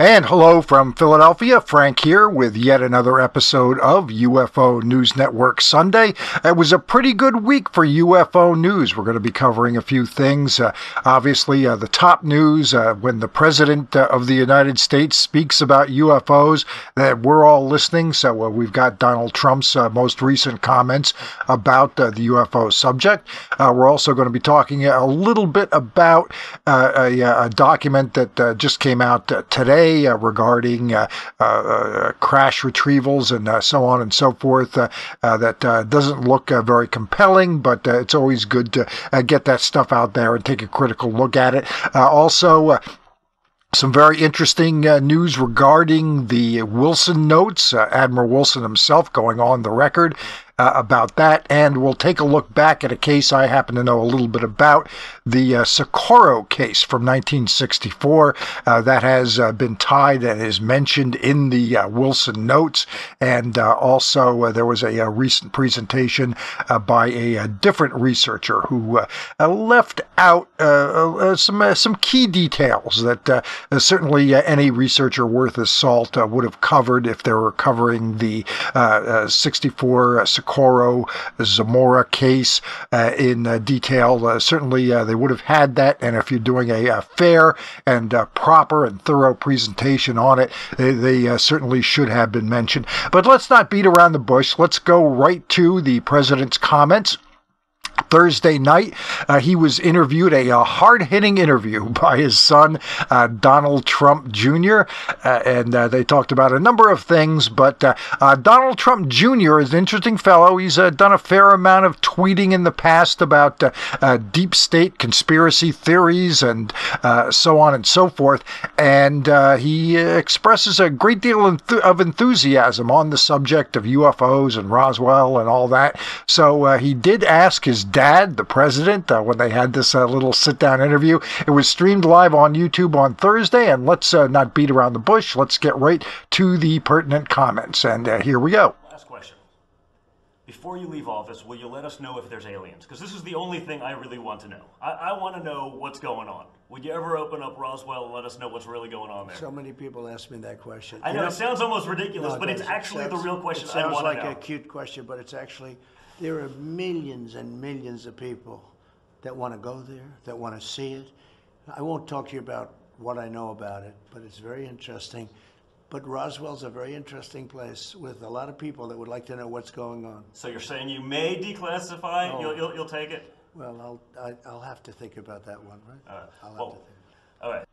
And hello from Philadelphia, Frank here with yet another episode of UFO News Network Sunday. It was a pretty good week for UFO news. We're going to be covering a few things. Obviously, the top news when the President of the United States speaks about UFOs, that we're all listening. So we've got Donald Trump's most recent comments about the UFO subject. We're also going to be talking a little bit about a document that just came out today regarding crash retrievals and so on and so forth. That doesn't look very compelling, but it's always good to get that stuff out there and take a critical look at it. Also, some very interesting news regarding the Wilson notes, Admiral Wilson himself going on the record about that, and we'll take a look back at a case I happen to know a little bit about, the Socorro case from 1964 that has been tied and is mentioned in the Wilson notes, and also there was a recent presentation by a different researcher who left out some key details that certainly any researcher worth his salt would have covered if they were covering the 64 Socorro Zamora case in detail. Certainly they would have had that, and if you're doing a fair and proper and thorough presentation on it, they certainly should have been mentioned. But let's not beat around the bush. Let's go right to the president's comments. Thursday night, he was interviewed, a hard-hitting interview by his son, Donald Trump Jr., and they talked about a number of things, but Donald Trump Jr. is an interesting fellow. He's done a fair amount of tweeting in the past about deep state conspiracy theories and so on and so forth, and he expresses a great deal of enthusiasm on the subject of UFOs and Roswell and all that. So he did ask his dad, the president, when they had this little sit-down interview. It was streamed live on YouTube on Thursday, and let's not beat around the bush. Let's get right to the pertinent comments, and here we go. Last question. Before you leave office, will you let us know if there's aliens? Because this is the only thing I really want to know. I want to know what's going on. Would you ever open up Roswell and let us know what's really going on there? So many people ask me that question. I know, it sounds almost ridiculous, but it's actually the real question I want to know. It sounds like a cute question, but it's actually... There are millions and millions of people that want to go there, that want to see it. I won't talk to you about what I know about it, but it's very interesting. But Roswell's a very interesting place with a lot of people that would like to know what's going on. So you're saying you may declassify? Oh. You'll take it? Well, I'll have to think about that one, right? All right. I'll have to think. All right.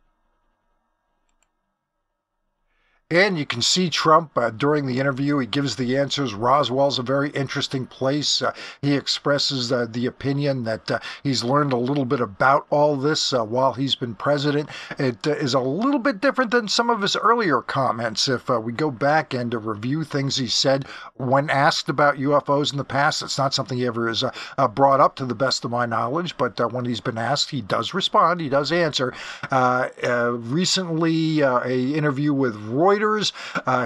And you can see Trump during the interview. He gives the answers. Roswell's a very interesting place. He expresses the opinion that he's learned a little bit about all this while he's been president. It is a little bit different than some of his earlier comments. If we go back and review things he said when asked about UFOs in the past, it's not something he ever has brought up to the best of my knowledge, but when he's been asked, he does respond, he does answer. Recently, an interview with Reuters,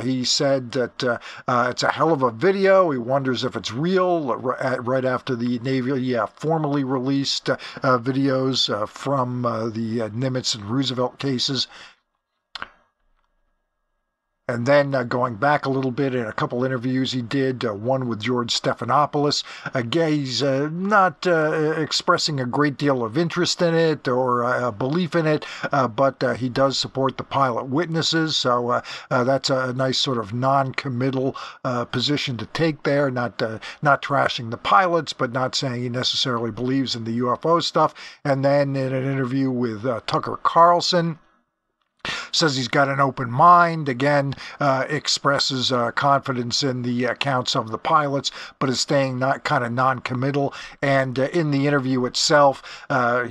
he said that it's a hell of a video. He wonders if it's real right after the Navy formally released videos from the Nimitz and Roosevelt cases. And then going back a little bit in a couple interviews he did, one with George Stephanopoulos. Again, he's not expressing a great deal of interest in it or belief in it, but he does support the pilot witnesses. So that's a nice sort of non-committal position to take there, not trashing the pilots, but not saying he necessarily believes in the UFO stuff. And then in an interview with Tucker Carlson, says he's got an open mind, again, expresses confidence in the accounts of the pilots, but is staying kind of non-committal. And in the interview itself, Trump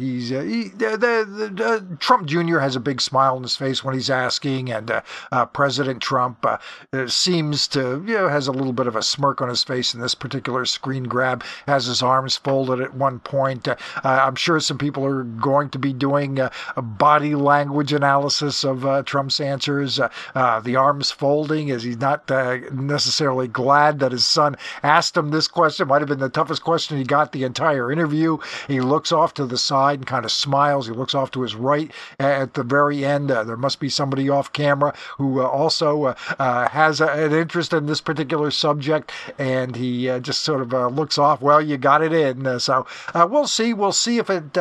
Jr. has a big smile on his face when he's asking, and President Trump seems to, has a little bit of a smirk on his face in this particular screen grab, has his arms folded at one point. I'm sure some people are going to be doing a body language analysis of Trump's answers. The arms folding as he's not necessarily glad that his son asked him this question. Might have been the toughest question he got the entire interview. He looks off to the side and kind of smiles. He looks off to his right at the very end. There must be somebody off camera who also has an interest in this particular subject, and he just sort of looks off. Well, you got it in. So we'll see. We'll see if it.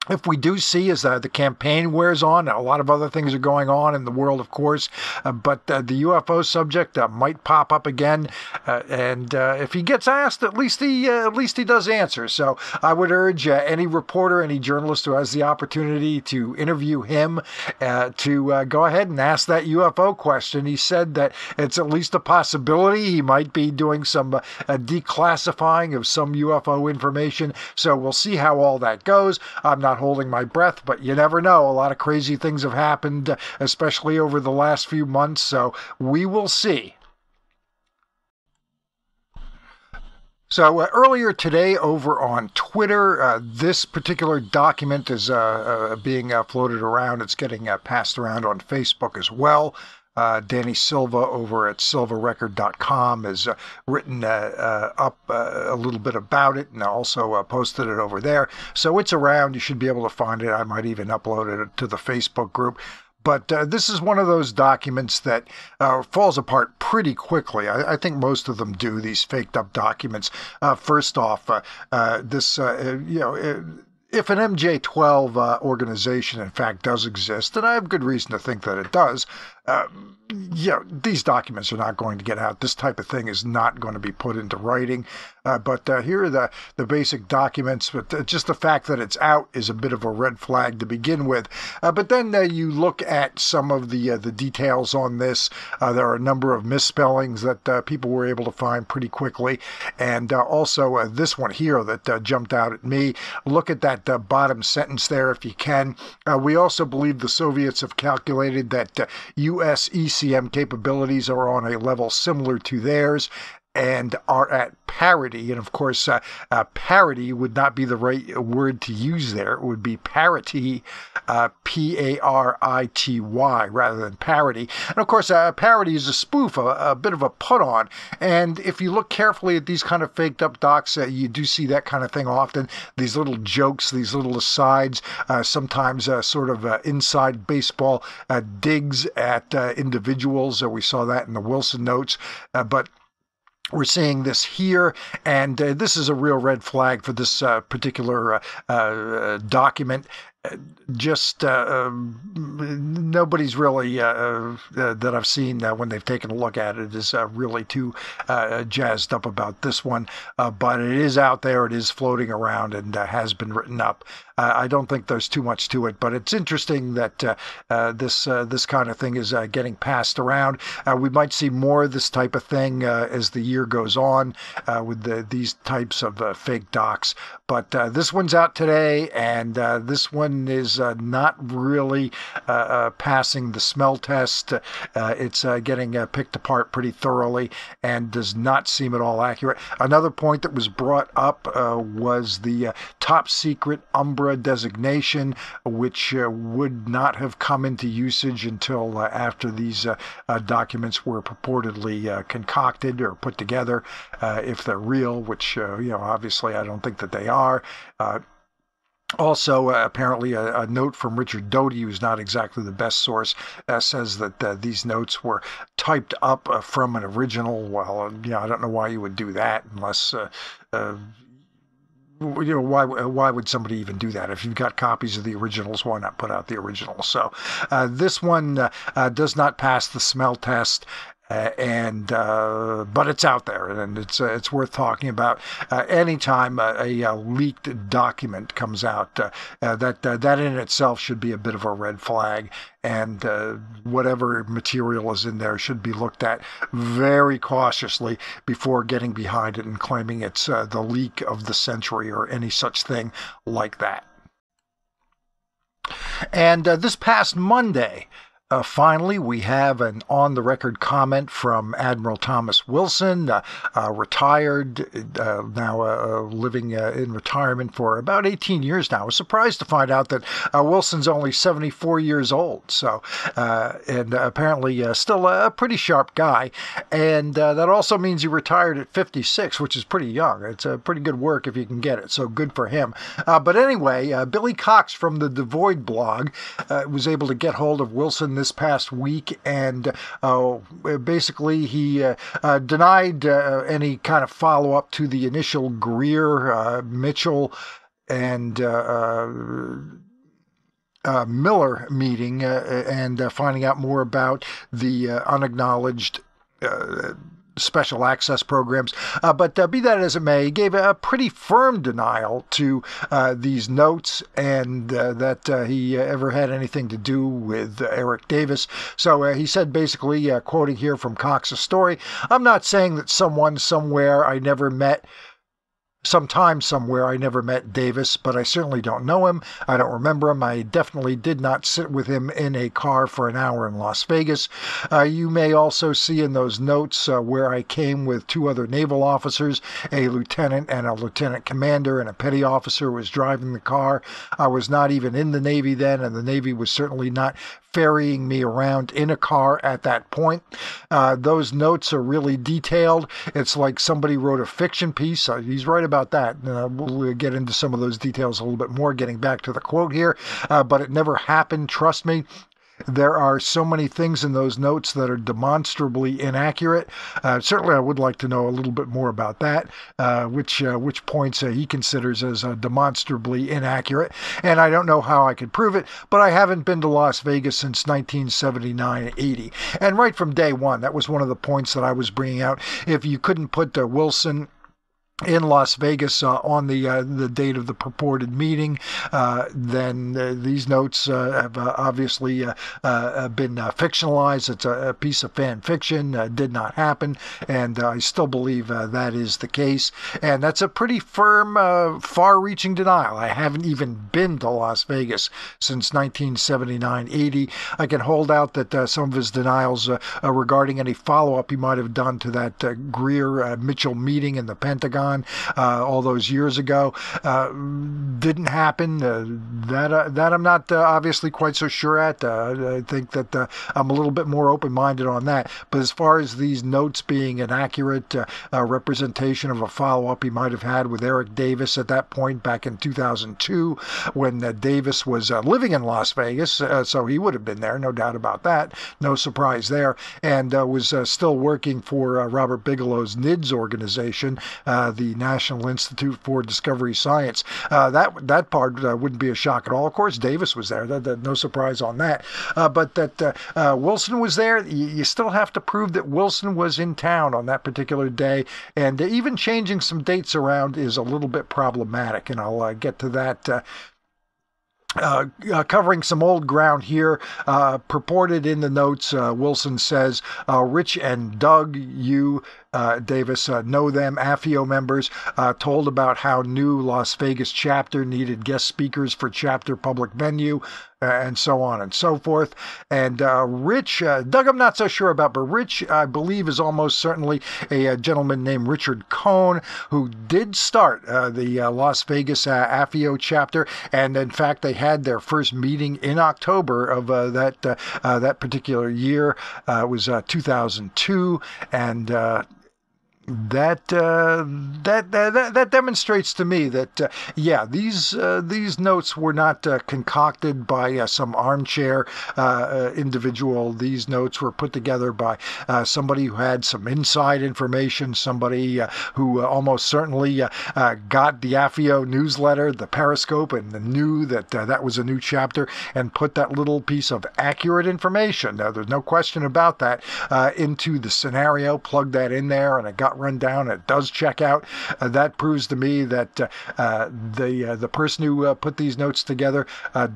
If we do see as the campaign wears on, a lot of other things are going on in the world, of course, but the UFO subject might pop up again, and if he gets asked, at least he does answer. So I would urge any reporter, any journalist who has the opportunity to interview him to go ahead and ask that UFO question. He said that it's at least a possibility he might be doing some declassifying of some UFO information. So we'll see how all that goes. I'm not holding my breath, but you never know. A lot of crazy things have happened, especially over the last few months, so we will see. So earlier today over on Twitter, this particular document is being floated around. It's getting passed around on Facebook as well. Danny Silva over at silvarecord.com has written up a little bit about it and also posted it over there. So it's around. You should be able to find it. I might even upload it to the Facebook group. But this is one of those documents that falls apart pretty quickly. I think most of them do, these faked up documents. First off, if an MJ12 organization, in fact, does exist, and I have good reason to think that it does, these documents are not going to get out. This type of thing is not going to be put into writing. But here are the basic documents. But just the fact that it's out is a bit of a red flag to begin with. But then you look at some of the details on this. There are a number of misspellings that people were able to find pretty quickly. And also this one here that jumped out at me. Look at that bottom sentence there if you can. We also believe the Soviets have calculated that U.S. ECM capabilities are on a level similar to theirs and are at parity. And of course, parity would not be the right word to use there. It would be parity, Parity, rather than parity. And of course, parity is a spoof, a bit of a put-on. And if you look carefully at these kind of faked up docs, you do see that kind of thing often. These little jokes, these little asides, sometimes sort of inside baseball digs at individuals. We saw that in the Wilson notes. But we're seeing this here, and this is a real red flag for this particular document. Just nobody's really that I've seen when they've taken a look at it is really too jazzed up about this one, but it is out there, it is floating around, and has been written up. I don't think there's too much to it, but it's interesting that this kind of thing is getting passed around. We might see more of this type of thing as the year goes on with these types of fake docs. But this one's out today, and this one is not really passing the smell test. It's getting picked apart pretty thoroughly and does not seem at all accurate. Another point that was brought up was the top secret Umbra designation, which would not have come into usage until after these documents were purportedly concocted or put together, if they're real, which obviously I don't think that they are. Also, apparently a note from Richard Doty, who's not exactly the best source, says that these notes were typed up from an original. Well, I don't know why you would do that unless, why would somebody even do that? If you've got copies of the originals, why not put out the originals? So this one does not pass the smell test. But it's out there, and it's worth talking about. Anytime a leaked document comes out, that in itself should be a bit of a red flag, and whatever material is in there should be looked at very cautiously before getting behind it and claiming it's the leak of the century or any such thing like that. And this past Monday, Finally, we have an on-the-record comment from Admiral Thomas Wilson, retired, now living in retirement for about 18 years now. I was surprised to find out that Wilson's only 74 years old, so and apparently still a pretty sharp guy. And that also means he retired at 56, which is pretty young. It's a pretty good work if you can get it, so good for him. But anyway, Billy Cox from the Devoid blog was able to get hold of Wilson this past week, and basically he denied any kind of follow-up to the initial Greer, Mitchell, and Miller meeting and finding out more about the unacknowledged special access programs. But be that as it may, he gave a pretty firm denial to these notes and that he ever had anything to do with Eric Davis. So he said basically, quoting here from Cox's story, "I'm not saying that sometime somewhere I never met Davis, but I certainly don't know him. I don't remember him. I definitely did not sit with him in a car for an hour in Las Vegas. You may also see in those notes where I came with 2 other naval officers, a lieutenant and a lieutenant commander, and a petty officer was driving the car. I was not even in the Navy then, and the Navy was certainly not ferrying me around in a car at that point." Those notes are really detailed. It's like somebody wrote a fiction piece. He's right about that. We'll get into some of those details a little bit more, getting back to the quote here. But it never happened, trust me. There are so many things in those notes that are demonstrably inaccurate. Certainly, I would like to know a little bit more about that, which points he considers as demonstrably inaccurate. And I don't know how I could prove it, but I haven't been to Las Vegas since 1979-80. And right from day one, that was one of the points that I was bringing out. If you couldn't put Wilson in Las Vegas on the date of the purported meeting, then these notes have obviously been fictionalized. It's a piece of fan fiction, did not happen, and I still believe that is the case. And that's a pretty firm, far-reaching denial. I haven't even been to Las Vegas since 1979-80. I can hold out that some of his denials regarding any follow-up he might have done to that Greer-Mitchell meeting in the Pentagon all those years ago didn't happen. That I'm not obviously quite so sure at. I think that I'm a little bit more open-minded on that. But as far as these notes being an accurate representation of a follow-up he might have had with Eric Davis at that point back in 2002, when Davis was living in Las Vegas, so he would have been there, no doubt about that. No surprise there. And was still working for Robert Bigelow's NIDS organization, the National Institute for Discovery Science. That part wouldn't be a shock at all. Of course, Davis was there. No surprise on that. But that Wilson was there, you still have to prove that Wilson was in town on that particular day. And even changing some dates around is a little bit problematic. And I'll get to that. Covering some old ground here. Purported in the notes, Wilson says, Rich and Doug, Davis, know them, AFIO members, told about how new Las Vegas chapter needed guest speakers for chapter public venue, and so on and so forth. And Rich, Doug I'm not so sure about, but Rich, I believe, is almost certainly a gentleman named Richard Kohn, who did start the Las Vegas AFIO chapter, and in fact they had their first meeting in October of that particular year. It was 2002, and that demonstrates to me that these notes were not concocted by some armchair individual. These notes were put together by somebody who had some inside information, somebody who almost certainly got the AFIO newsletter, the Periscope, and knew that that was a new chapter, and put that little piece of accurate information, there's no question about that, into the scenario, plugged that in there, and it got not run down. It does check out. That proves to me that the person who put these notes together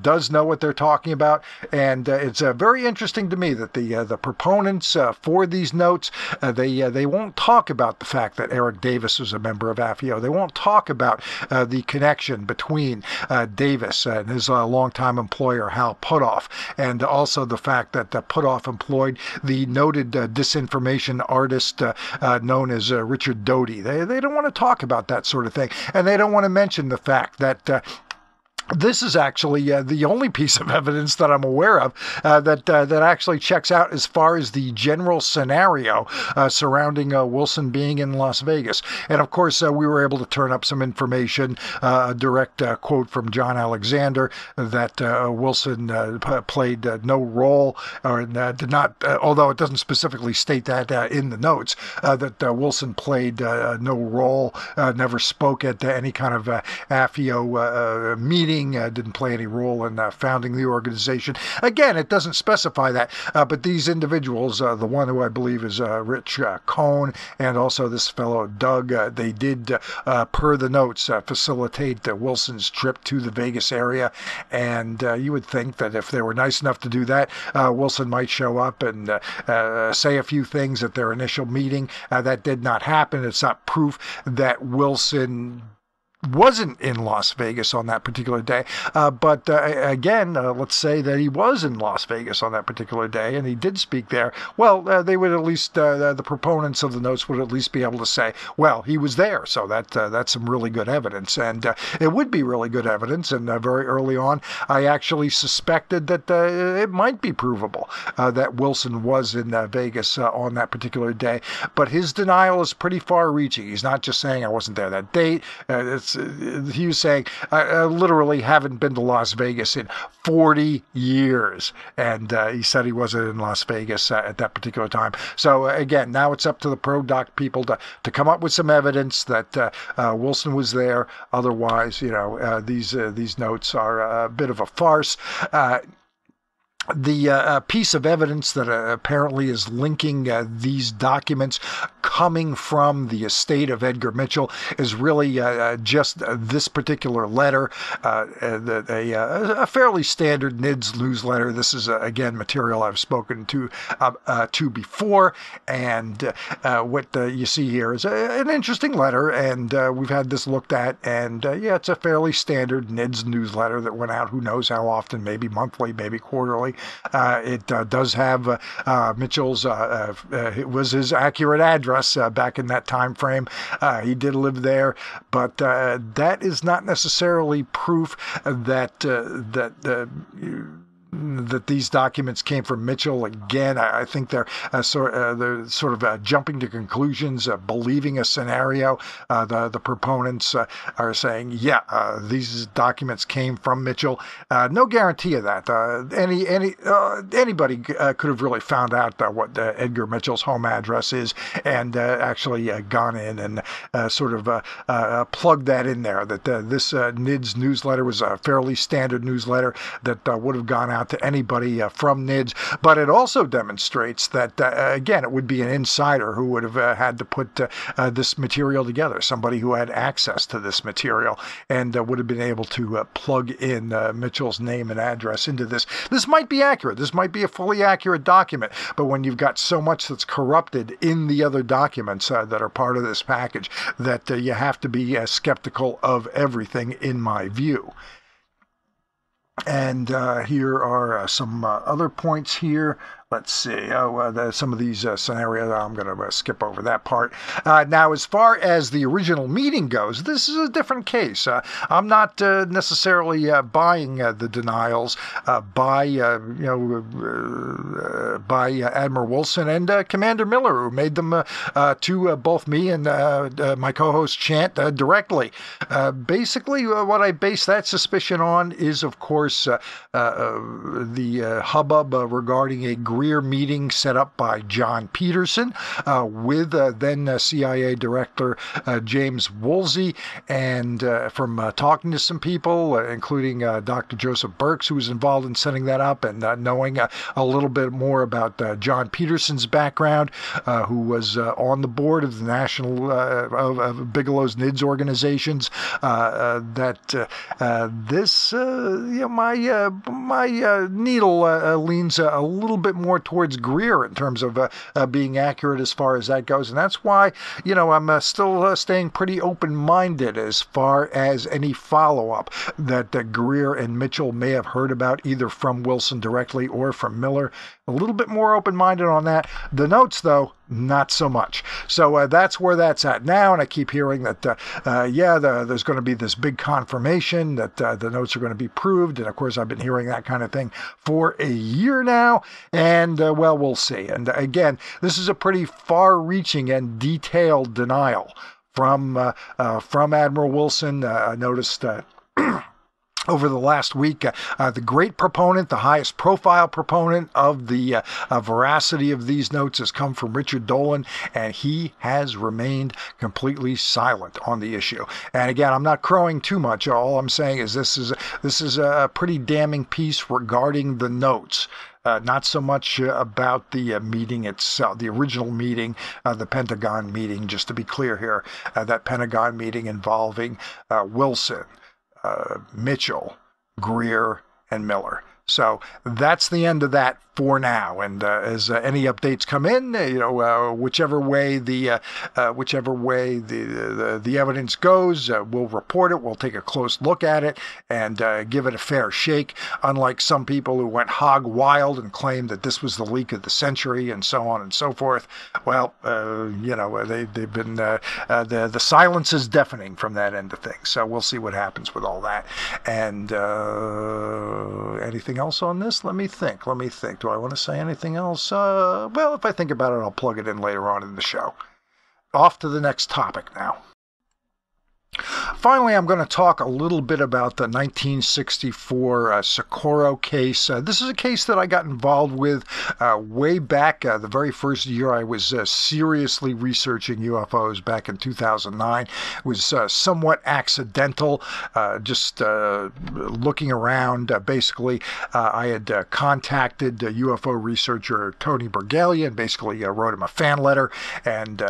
does know what they're talking about. And it's very interesting to me that the proponents for these notes, they won't talk about the fact that Eric Davis was a member of AFIO. They won't talk about the connection between Davis and his longtime employer, Hal Puthoff, and also the fact that Puthoff employed the noted disinformation artist known as Richard Doty. They don't want to talk about that sort of thing, and they don't want to mention the fact that this is actually the only piece of evidence that I'm aware of that actually checks out as far as the general scenario surrounding Wilson being in Las Vegas. And of course, we were able to turn up some information, a direct quote from John Alexander, that Wilson played no role, or did not, although it doesn't specifically state that in the notes, that Wilson played no role, never spoke at any kind of AFIO meeting, didn't play any role in founding the organization. Again, it doesn't specify that, but these individuals, the one who I believe is Rich Kohn, and also this fellow Doug, they did, per the notes, facilitate Wilson's trip to the Vegas area. And you would think that if they were nice enough to do that, Wilson might show up and say a few things at their initial meeting. That did not happen. It's not proof that Wilson wasn't in Las Vegas on that particular day. But again, let's say that he was in Las Vegas on that particular day and he did speak there. Well, they would at least, the proponents of the notes would at least be able to say, well, he was there. So that's some really good evidence. And it would be really good evidence. And very early on, I actually suspected that it might be provable that Wilson was in Vegas on that particular day. But his denial is pretty far-reaching. He's not just saying I wasn't there that date. He was saying, I literally haven't been to Las Vegas in 40 years. And he said he wasn't in Las Vegas at that particular time. So again, now it's up to the pro-doc people to come up with some evidence that Wilson was there. Otherwise, these notes are a bit of a farce. The piece of evidence that apparently is linking these documents coming from the estate of Edgar Mitchell is really just this particular letter, a fairly standard NIDS newsletter. This is, again, material I've spoken to before, and what you see here is an interesting letter, and we've had this looked at, and yeah, it's a fairly standard NIDS newsletter that went out who knows how often, maybe monthly, maybe quarterly. It does have Mitchell's, it was his accurate address back in that time frame. He did live there, but that is not necessarily proof that that these documents came from Mitchell. Again, I think they're sort of jumping to conclusions, believing a scenario. The proponents are saying, yeah, these documents came from Mitchell. No guarantee of that. Anybody could have really found out what Edgar Mitchell's home address is and actually gone in and sort of plugged that in there. That this NIDS newsletter was a fairly standard newsletter that would have gone out to anybody from NIDS, but it also demonstrates that, again, it would be an insider who would have had to put this material together, somebody who had access to this material and would have been able to plug in Mitchell's name and address into this. This might be accurate. This might be a fully accurate document, but when you've got so much that's corrupted in the other documents that are part of this package, that you have to be skeptical of everything, in my view. And here are some other points here. Let's see. Some of these scenarios, I'm going to skip over that part. Now, as far as the original meeting goes, this is a different case. I'm not necessarily buying the denials by Admiral Wilson and Commander Miller, who made them to both me and my co-host Chant directly. Basically, what I base that suspicion on is, of course, the hubbub regarding a Greer meeting set up by John Peterson with then CIA Director James Woolsey, and from talking to some people, including Dr. Joseph Burks, who was involved in setting that up, and knowing a little bit more about John Peterson's background, who was on the board of the National of Bigelow's NIDS organizations, that this my needle leans a little bit more towards Greer in terms of being accurate as far as that goes, and that's why I'm still staying pretty open-minded as far as any follow-up that Greer and Mitchell may have heard about, either from Wilson directly or from Miller. A little bit more open-minded on that. The notes, though, not so much. So that's where that's at now, and I keep hearing that, there's going to be this big confirmation that the notes are going to be proved, and of course I've been hearing that kind of thing for a year now, and well, we'll see. And again, this is a pretty far-reaching and detailed denial from Admiral Wilson. I noticed over the last week, the great proponent, the highest profile proponent of the veracity of these notes has come from Richard Dolan, and he has remained completely silent on the issue. And again, I'm not crowing too much. All I'm saying is this is a pretty damning piece regarding the notes. Not so much about the meeting itself, the original meeting, the Pentagon meeting, just to be clear here, that Pentagon meeting involving Wilson, Mitchell, Greer, and Miller. So that's the end of that for now. And as any updates come in, whichever way the evidence goes, we'll report it. We'll take a close look at it and give it a fair shake. Unlike some people who went hog wild and claimed that this was the leak of the century and so on and so forth. Well, they've been the silence is deafening from that end of things. So we'll see what happens with all that. And anything else on this? Let me think. Do I want to say anything else? Well, if I think about it, I'll plug it in later on in the show. Off to the next topic now. Finally, I'm going to talk a little bit about the 1964 Socorro case. This is a case that I got involved with way back the very first year I was seriously researching UFOs back in 2009. It was somewhat accidental, just looking around. Basically, I had contacted UFO researcher Tony Bergalia and basically wrote him a fan letter, and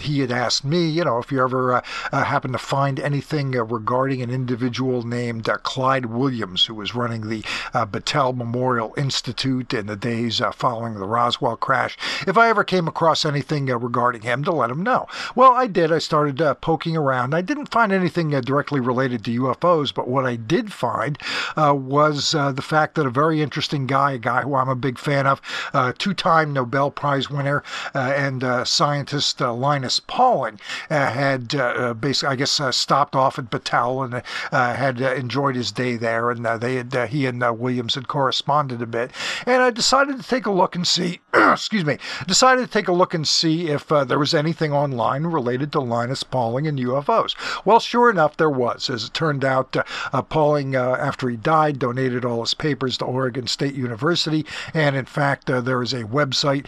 he had asked me, if you ever happen to find anything regarding an individual named Clyde Williams, who was running the Battelle Memorial Institute in the days following the Roswell crash. If I ever came across anything regarding him, to let him know. Well, I did. I started poking around. I didn't find anything directly related to UFOs, but what I did find was the fact that a very interesting guy, a guy who I'm a big fan of, two-time Nobel Prize winner and scientist Linus Pauling, had basically, I guess, stopped off at Battelle and had enjoyed his day there, and he and Williams had corresponded a bit, and I decided to take a look and see if there was anything online related to Linus Pauling and UFOs. Well, sure enough, there was. As it turned out, Pauling, after he died, donated all his papers to Oregon State University, and in fact, there is a website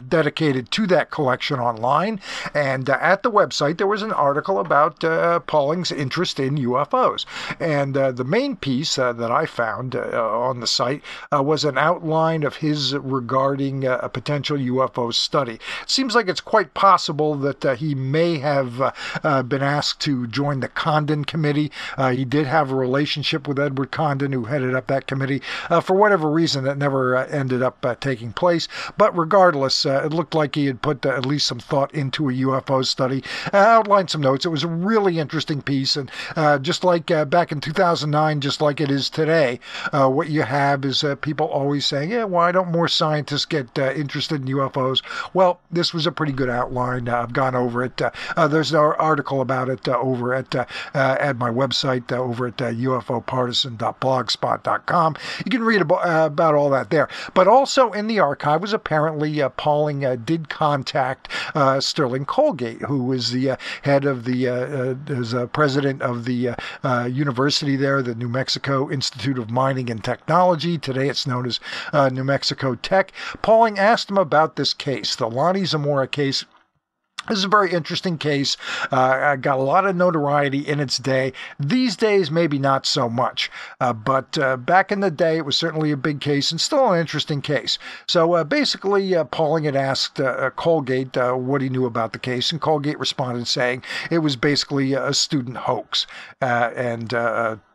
dedicated to that collection online, and at the website there was an article about Pauling's interest in UFOs. And the main piece that I found on the site was an outline of his regarding a potential UFO study. It seems like it's quite possible that he may have been asked to join the Condon Committee. He did have a relationship with Edward Condon, who headed up that committee. For whatever reason, that never ended up taking place. But regardless, it looked like he had put at least some thought into a UFO study, outlined some notes. It was a really interesting piece, and just like back in 2009, just like it is today, what you have is people always saying, why don't more scientists get interested in UFOs? Well, this was a pretty good outline. I've gone over it. There's an article about it over at my website, over at ufopartisan.blogspot.com. You can read about all that there. But also in the archive was apparently Pauling did contact Sterling Colgate, who was the head of the is president of the university there, the New Mexico Institute of Mining and Technology. Today it's known as New Mexico Tech. Pauling asked him about this case, the Lonnie Zamora case. This is a very interesting case. Got a lot of notoriety in its day. These days, maybe not so much. But back in the day, it was certainly a big case and still an interesting case. So basically, Pauling had asked Colgate what he knew about the case, and Colgate responded saying it was basically a student hoax.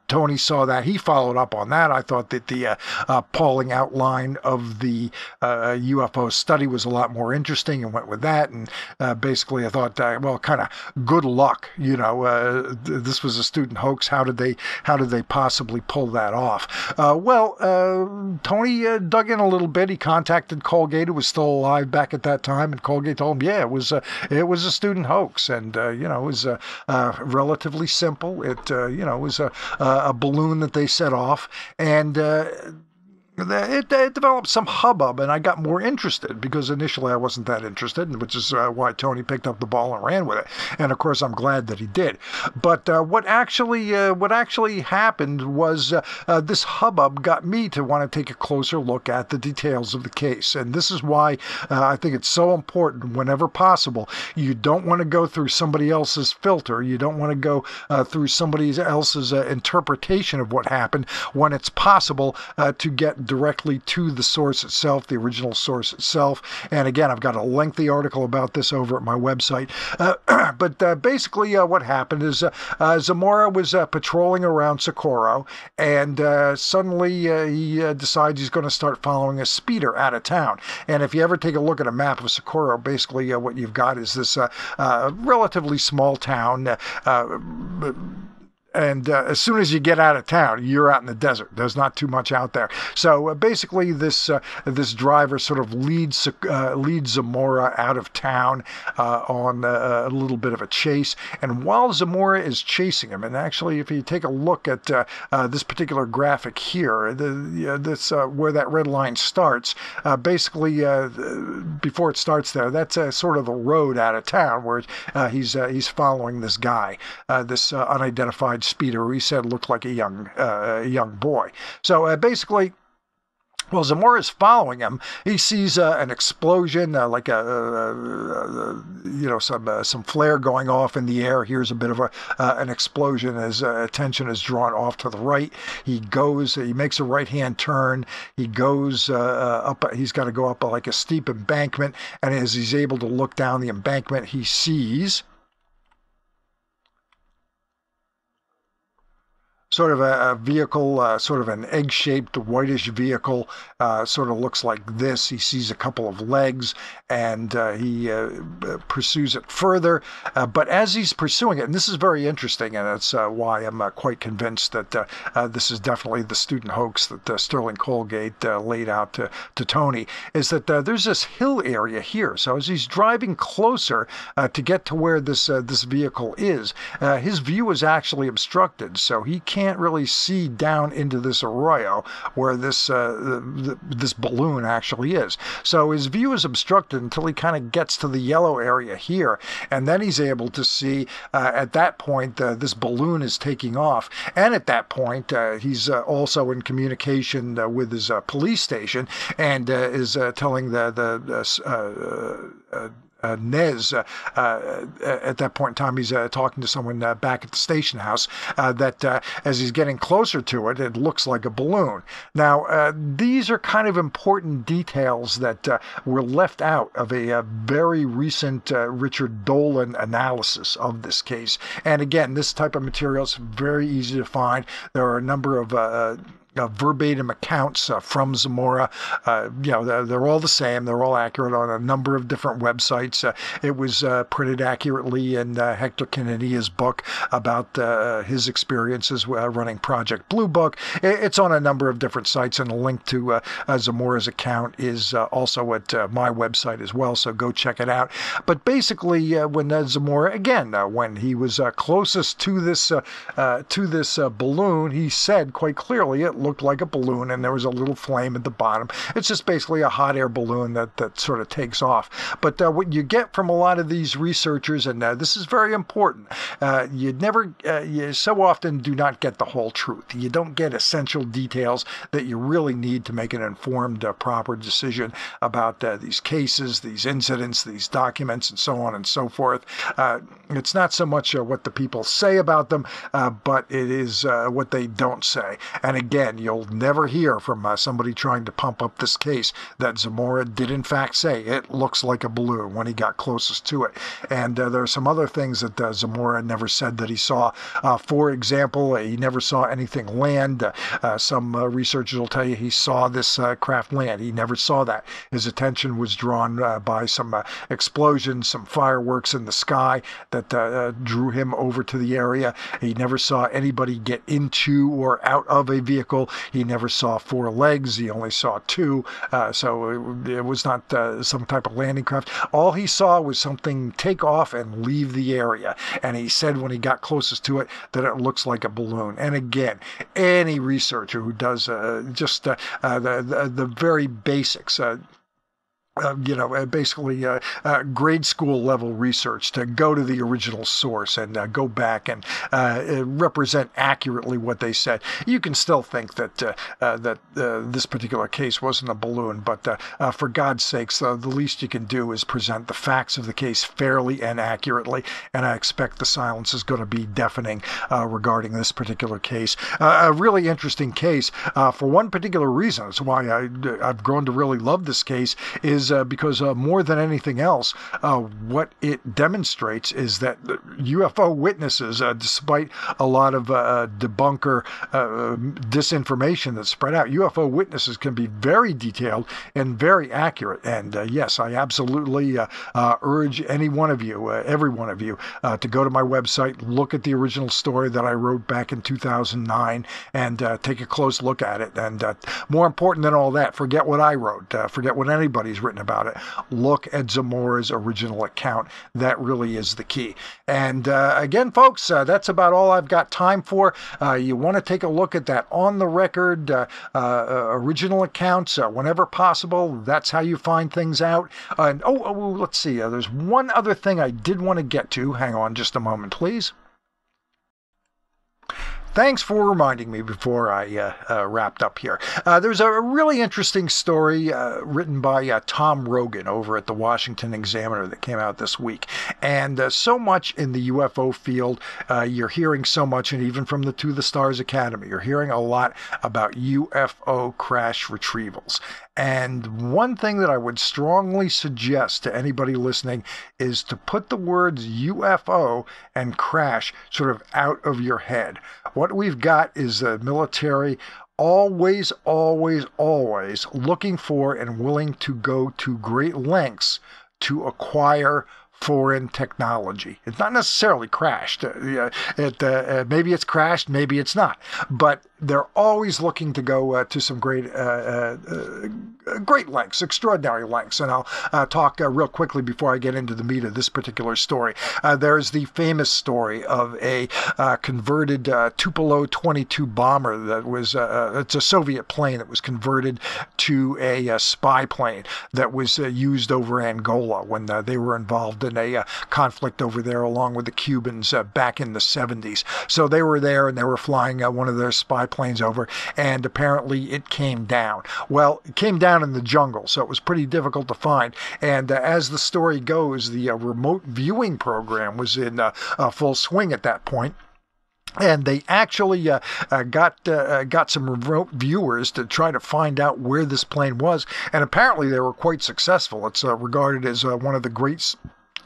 Tony saw that. He followed up on that. I thought that the Pauling outline of the UFO study was a lot more interesting and went with that. And basically I thought, well, kind of good luck. You know, this was a student hoax. How did they possibly pull that off? Tony dug in a little bit. He contacted Colgate, who was still alive back at that time, and Colgate told him, yeah, it was a student hoax. And, it was relatively simple. It was a balloon that they set off, and it developed some hubbub, and I got more interested because initially I wasn't that interested, which is why Tony picked up the ball and ran with it. And of course, I'm glad that he did. But what actually happened was this hubbub got me to want to take a closer look at the details of the case. And this is why I think it's so important. Whenever possible, you don't want to go through somebody else's filter. You don't want to go through somebody else's interpretation of what happened when it's possible to get directly to the source itself, the original source itself. And again, I've got a lengthy article about this over at my website. But basically what happened is Zamora was patrolling around Socorro, and suddenly he decides he's going to start following a speeder out of town. And if you ever take a look at a map of Socorro, basically what you've got is this relatively small town. And as soon as you get out of town, you're out in the desert. There's not too much out there. So basically, this driver sort of leads Zamora out of town on a little bit of a chase. And while Zamora is chasing him, and actually, if you take a look at this particular graphic here, where that red line starts, basically before it starts there, that's sort of a road out of town where he's following this guy, this unidentified speeder, who he said looked like a young boy. So basically, while Zamora is following him, he sees an explosion, like some flare going off in the air. Here's a bit of an explosion. His attention is drawn off to the right. He makes a right-hand turn. He goes up. He's got to go up like a steep embankment, and as he's able to look down the embankment, he sees sort of a vehicle, sort of an egg-shaped whitish vehicle, sort of looks like this. He sees a couple of legs, and he pursues it further. But as he's pursuing it, and this is very interesting, and it's why I'm quite convinced that this is definitely the student hoax that Sterling Colgate laid out to Tony, is that there's this hill area here. So as he's driving closer to get to where this vehicle is, his view is actually obstructed, so he can't really see down into this arroyo where this balloon actually is. So his view is obstructed until he kind of gets to the yellow area here, and then he's able to see at that point this balloon is taking off, and at that point he's also in communication with his police station, and is telling Nez, at that point in time, he's talking to someone back at the station house, that as he's getting closer to it, it looks like a balloon. Now, these are kind of important details that were left out of a very recent Richard Dolan analysis of this case. And again, this type of material is very easy to find. There are a number of verbatim accounts from Zamora. They're all the same. They're all accurate on a number of different websites. It was printed accurately in Hector Quinanilla's book about his experiences running Project Blue Book. It's on a number of different sites, and a link to Zamora's account is also at my website as well, so go check it out. But basically, when Zamora, again, when he was closest to this balloon, he said quite clearly it looked like a balloon, and there was a little flame at the bottom. It's just basically a hot air balloon that sort of takes off. But what you get from a lot of these researchers, and this is very important, you so often do not get the whole truth. You don't get essential details that you really need to make an informed, proper decision about these cases, these incidents, these documents, and so on and so forth. It's not so much what the people say about them, but it is what they don't say. And again, you'll never hear from somebody trying to pump up this case that Zamora did in fact say it looks like a balloon when he got closest to it. And there are some other things that Zamora never said that he saw. For example, he never saw anything land. Some researchers will tell you he saw this craft land. He never saw that. His attention was drawn by some explosions, some fireworks in the sky that drew him over to the area. He never saw anybody get into or out of a vehicle. He never saw 4 legs. He only saw 2. So it was not some type of landing craft. All he saw was something take off and leave the area. And he said when he got closest to it that it looks like a balloon. And again, any researcher who does just the very basics, basically grade school level research to go to the original source and go back and represent accurately what they said. You can still think that this particular case wasn't a balloon, but for God's sakes, the least you can do is present the facts of the case fairly and accurately, and I expect the silence is going to be deafening regarding this particular case. A really interesting case for one particular reason. That's why I've grown to really love this case, is because more than anything else, what it demonstrates is that UFO witnesses, despite a lot of debunker disinformation that's spread out, UFO witnesses can be very detailed and very accurate. And yes, I absolutely urge any one of you, every one of you, to go to my website, look at the original story that I wrote back in 2009, and take a close look at it. And more important than all that, forget what I wrote, forget what anybody's written about it. Look at Zamora's original account. That really is the key. And again, folks, that's about all I've got time for. You want to take a look at that on the record original accounts whenever possible. That's how you find things out. And let's see. There's one other thing I did want to get to. Hang on just a moment, please. Thanks for reminding me before I wrapped up here. There's a really interesting story written by Tom Rogan over at the Washington Examiner that came out this week. And so much in the UFO field, you're hearing so much, and even from the To the Stars Academy, you're hearing a lot about UFO crash retrievals. And one thing that I would strongly suggest to anybody listening is to put the words UFO and crash sort of out of your head. What we've got is the military always looking for and willing to go to great lengths to acquire foreign technology. It's not necessarily crashed. Maybe it's crashed, maybe it's not. But they're always looking to go to some great lengths, extraordinary lengths. And I'll talk real quickly before I get into the meat of this particular story. There's the famous story of a converted Tupelo 22 bomber that was, it's a Soviet plane that was converted to a spy plane that was used over Angola when they were involved in a conflict over there along with the Cubans back in the 70s. So they were there and they were flying one of their spy planes over, and apparently it came down. Well, it came down in the jungle, so it was pretty difficult to find. And as the story goes, the remote viewing program was in full swing at that point. And they actually got some remote viewers to try to find out where this plane was. And apparently they were quite successful. It's regarded as one of the great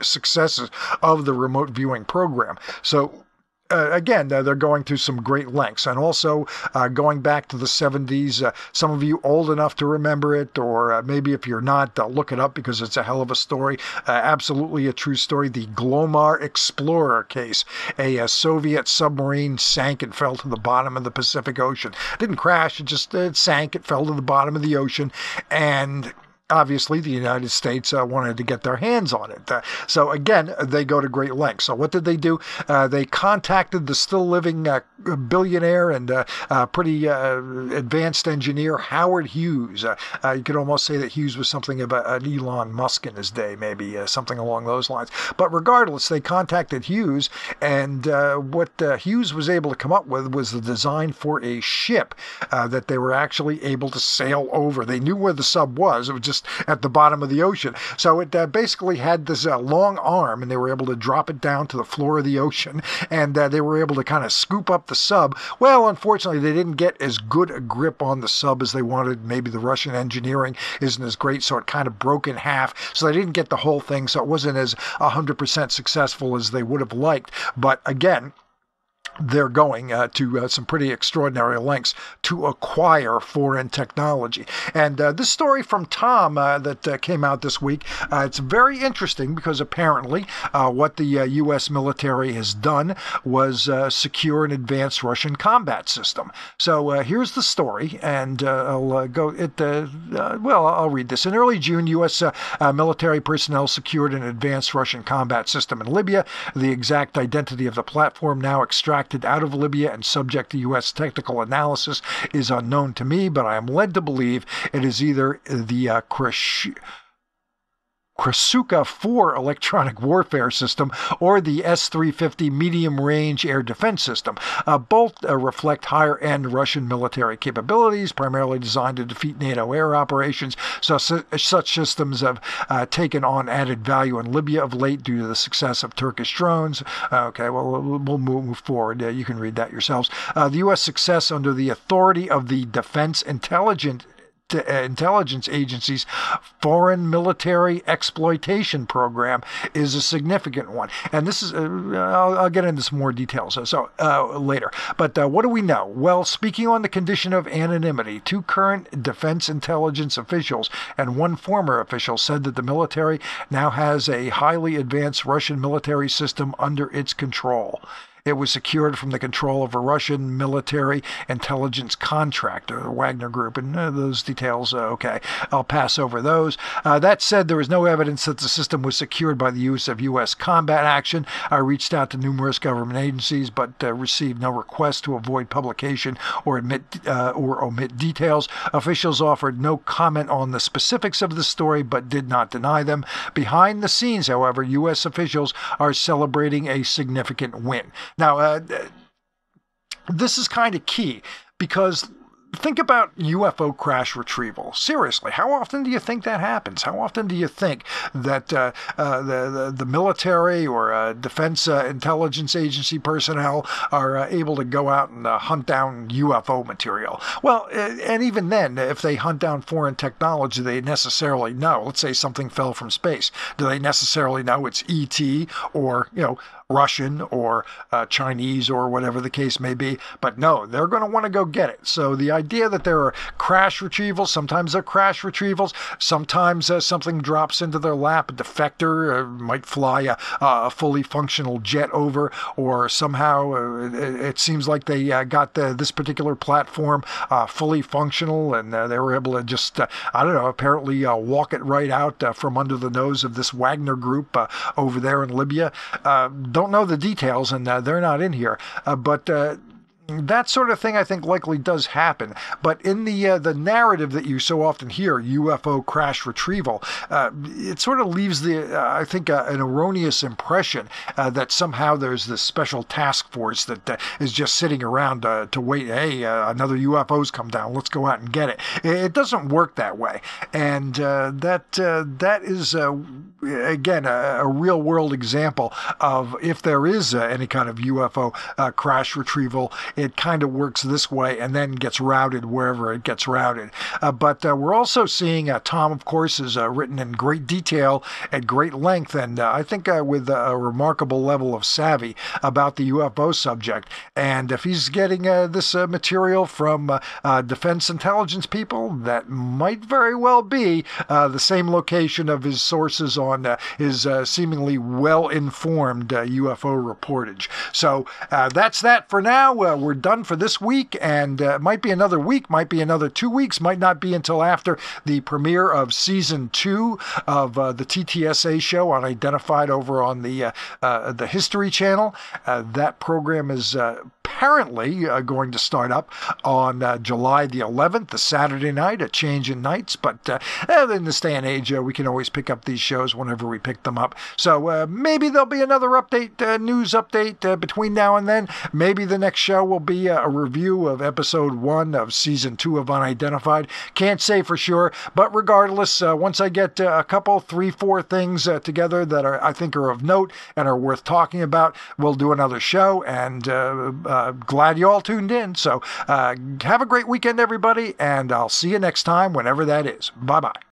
successes of the remote viewing program. So again, they're going through some great lengths. And also, going back to the 70s, some of you old enough to remember it, or maybe if you're not, look it up because it's a hell of a story. Absolutely a true story. The Glomar Explorer case. A Soviet submarine sank and fell to the bottom of the Pacific Ocean. It didn't crash, it sank, it fell to the bottom of the ocean. And obviously, the United States wanted to get their hands on it. So again, they go to great lengths. So what did they do? They contacted the still living billionaire and pretty advanced engineer Howard Hughes. You could almost say that Hughes was something of an Elon Musk in his day, maybe something along those lines. But regardless, they contacted Hughes, and what Hughes was able to come up with was the design for a ship that they were actually able to sail over. They knew where the sub was. It was just at the bottom of the ocean. So it basically had this long arm, and they were able to drop it down to the floor of the ocean, and they were able to kind of scoop up the sub. Well, unfortunately, they didn't get as good a grip on the sub as they wanted. Maybe the Russian engineering isn't as great, so it kind of broke in half. So they didn't get the whole thing, so it wasn't as 100% successful as they would have liked. But again, they're going to some pretty extraordinary lengths to acquire foreign technology. And this story from Tom that came out this week, it's very interesting because apparently what the U.S. military has done was secure an advanced Russian combat system. So here's the story, and I'll I'll read this. In early June, U.S. Military personnel secured an advanced Russian combat system in Libya. The exact identity of the platform, now extracted out of Libya and subject to U.S. technical analysis, is unknown to me, but I am led to believe it is either the Krasuka 4 electronic warfare system or the S-350 medium-range air defense system. Both reflect higher-end Russian military capabilities, primarily designed to defeat NATO air operations. So such systems have taken on added value in Libya of late due to the success of Turkish drones. Okay, well, we'll move forward. You can read that yourselves. The U.S. success under the authority of the Defense Intelligence Agency's Foreign Military Exploitation Program is a significant one. And this is, I'll get into some more details later. But what do we know? Well, speaking on the condition of anonymity, 2 current defense intelligence officials and 1 former official said that the military now has a highly advanced Russian military system under its control. It was secured from the control of a Russian military intelligence contractor, the Wagner Group, and those details, okay, I'll pass over those. That said, there is no evidence that the system was secured by the use of U.S. combat action. I reached out to numerous government agencies, but received no request to avoid publication or omit details. Officials offered no comment on the specifics of the story, but did not deny them. Behind the scenes, however, U.S. officials are celebrating a significant win. Now, this is kind of key because think about UFO crash retrieval. Seriously, how often do you think that happens? How often do you think that the military or defense intelligence agency personnel are able to go out and hunt down UFO material? Well, and even then, if they hunt down foreign technology, they necessarily know. Let's say something fell from space. Do they necessarily know it's ET or, Russian or Chinese or whatever the case may be? But no, they're going to want to go get it. So the idea that there are crash retrievals, sometimes they're crash retrievals, sometimes something drops into their lap, a defector might fly a fully functional jet over, or somehow it seems like they got this particular platform fully functional, and they were able to just, apparently walk it right out from under the nose of this Wagner Group over there in Libya. Don't know the details, and they're not in here, but that sort of thing, I think, likely does happen. But in the narrative that you so often hear, UFO crash retrieval, it sort of leaves I think, an erroneous impression that somehow there's this special task force that is just sitting around to wait. Hey, another UFO's come down. Let's go out and get it. It doesn't work that way. And that is, again, a real-world example of if there is any kind of UFO crash retrieval, it kind of works this way and then gets routed wherever it gets routed. But we're also seeing, Tom, of course, is written in great detail at great length, and I think with a remarkable level of savvy about the UFO subject. And if he's getting this material from defense intelligence people, that might very well be the same location of his sources on his seemingly well-informed UFO reportage. So that's that for now. We're we're done for this week, and it might be another week, might be another 2 weeks, might not be until after the premiere of Season 2 of the TTSA show Unidentified over on the History Channel. That program is apparently going to start up on July the 11th, the Saturday night, a change in nights, but in this day and age, we can always pick up these shows whenever we pick them up. So maybe there'll be another update, news update between now and then. Maybe the next show will be a review of episode 1 of season 2 of Unidentified. Can't say for sure, but regardless, once I get a couple, 3, 4 things together that I think are of note and are worth talking about, we'll do another show, and glad you all tuned in. So have a great weekend, everybody, and I'll see you next time, whenever that is. Bye-bye.